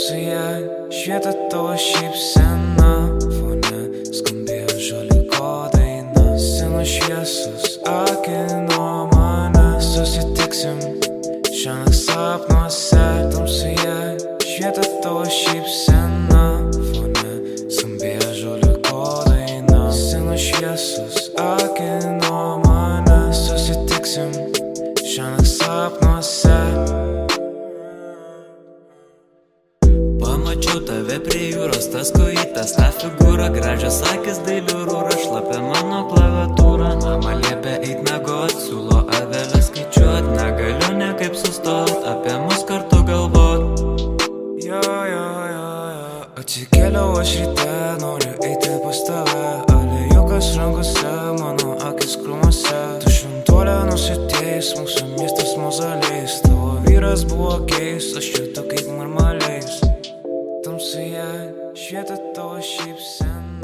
Tamsoje švietė tavo šypsena, fone skambėjo žaliko daina. Senos šviesos akino mane, susitiksim šiandien sapnuose. Tamsoje švietė tavo šypsena, fone skambėjo žaliko daina. Senos šviesos akino mane, susitiksim šiandien sapnuose. Pamačiau tave prie jūros, tas kojytes, ta figūra, gražios akis, dailių rūra, šlapia mano klaviatūra. Mama liepia eit miegot, siūlo aveles skaičiuot, negaliu niekaip sustot, apie mus kartu galvot. Jo, atsikėliau aš ryte, noriu eiti pas tave. Alijukas rankose, mano akis krūmose. Tu šventuolė nusitėjus, mūsų miestas mozaliais. Tavo vyras buvo keis, aš jutu kaip marmaliais. Tamsoje švietė tavo šypsena.